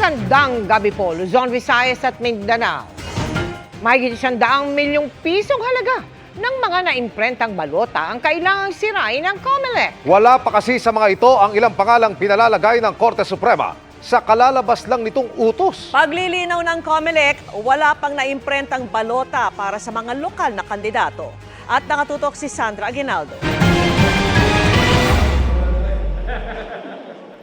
Magandang gabi po, Luzon, Visayas at Mindanao. Mahigit 100 milyong pisong halaga ng mga naimprentang balota ang kailangang sirain ng COMELEC. Wala pa kasi sa mga ito ang ilang pangalang pinalalagay ng Korte Suprema sa kalalabas lang nitong utos. Paglilinaw ng COMELEC, wala pang naimprentang balota para sa mga lokal na kandidato. At nakatutok si Sandra Aguinaldo.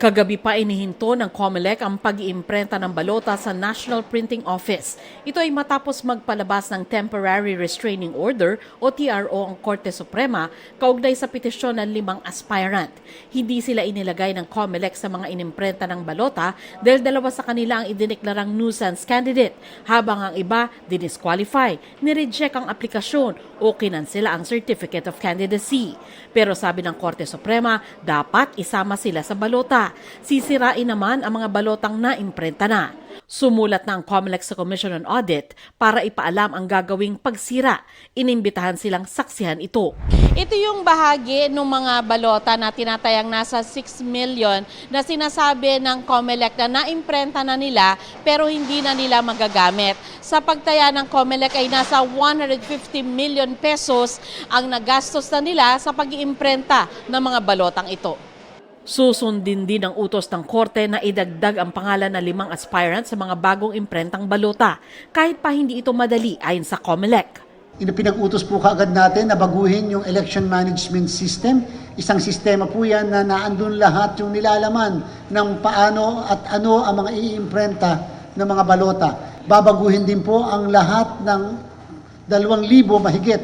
Kagabi pa inihinto ng COMELEC ang pag-iimprenta ng balota sa National Printing Office. Ito ay matapos magpalabas ng Temporary Restraining Order o TRO ang Korte Suprema kaugnay sa petisyon ng 5 aspirant. Hindi sila inilagay ng COMELEC sa mga inimprenta ng balota dahil 2 sa kanila ang idineklarang nuisance candidate, habang ang iba dinisqualify, nireject ang aplikasyon o kinansela ang Certificate of Candidacy. Pero sabi ng Korte Suprema, dapat isama sila sa balota. Sisirain naman ang mga balotang naimprenta na. Sumulat na ang COMELEC sa Commission on Audit para ipaalam ang gagawing pagsira. Inimbitahan silang saksihan ito. Ito yung bahagi ng mga balota na tinatayang nasa 6 million na sinasabi ng COMELEC na naimprenta na nila pero hindi na nila magagamit. Sa pagtaya ng COMELEC ay nasa 150 million pesos ang nagastos na nila sa pag-iimprenta ng mga balotang ito. Susundin din ang utos ng korte na idagdag ang pangalan ng 5 aspirants sa mga bagong imprentang balota, kahit pa hindi ito madali ayon sa COMELEC. Pinag-utos po kaagad natin na baguhin yung election management system. Isang sistema po yan na naandun lahat yung nilalaman ng paano at ano ang mga iimprenta ng mga balota. Babaguhin din po ang lahat ng 2,000 mahigit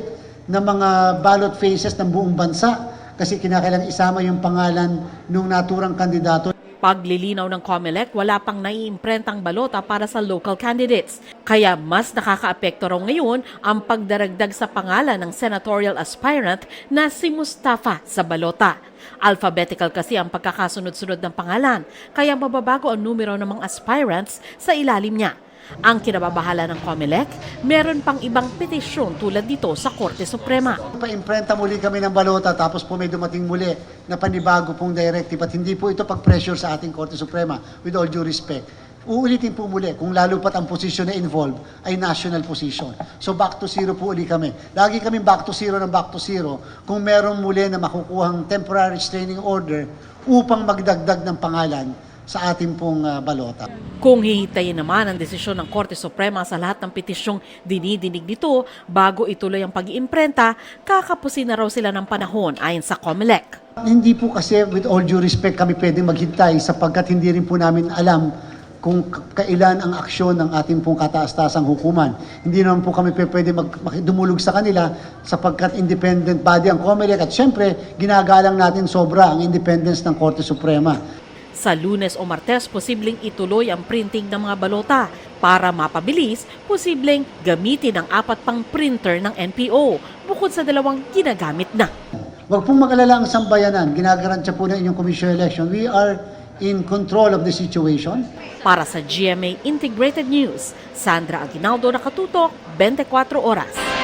na mga ballot faces ng buong bansa kasi kinakailangan isama yung pangalan ng naturang kandidato. Paglilinaw ng COMELEC, wala pang naiimprentang balota para sa local candidates. Kaya mas nakakaapekto raw ngayon ang pagdaragdag sa pangalan ng senatorial aspirant na si Mustafa sa balota. Alphabetical kasi ang pagkakasunod-sunod ng pangalan, kaya mababago ang numero ng mga aspirants sa ilalim niya. Ang kinababahala ng COMELEC, meron pang ibang petisyon tulad dito sa Korte Suprema. Pa-imprenta muli kami ng balota tapos po may dumating muli na panibago pong directive at hindi po ito pag-pressure sa ating Korte Suprema with all due respect. Uulitin po muli kung lalo pat ang posisyon na involved ay national position. So back to zero po uli kami. Lagi kami back to zero ng back to zero kung meron muli na makukuhang temporary restraining order upang magdagdag ng pangalan sa ating pong balota. Kung hihintayin naman ang desisyon ng Korte Suprema sa lahat ng petisyong dinidinig nito bago ituloy ang pag-iimprenta, kakapusin na raw sila ng panahon ayon sa COMELEC. Hindi po kasi with all due respect kami pwedeng maghintay sapagkat hindi rin po namin alam kung kailan ang aksyon ng ating pong kataas-taasang hukuman. Hindi naman po kami pwede dumulog sa kanila sapagkat independent body ang COMELEC at syempre ginagalang natin sobra ang independence ng Korte Suprema. Sa Lunes o Martes, posibleng ituloy ang printing ng mga balota. Para mapabilis, posibleng gamitin ang 4 pang printer ng NPO, bukod sa 2 ginagamit na. Huwag pong mag-alala ang sambayanan. Ginagarantiya po ng inyong commission election. We are in control of the situation. Para sa GMA Integrated News, Sandra Aguinaldo, nakatutok, 24 oras.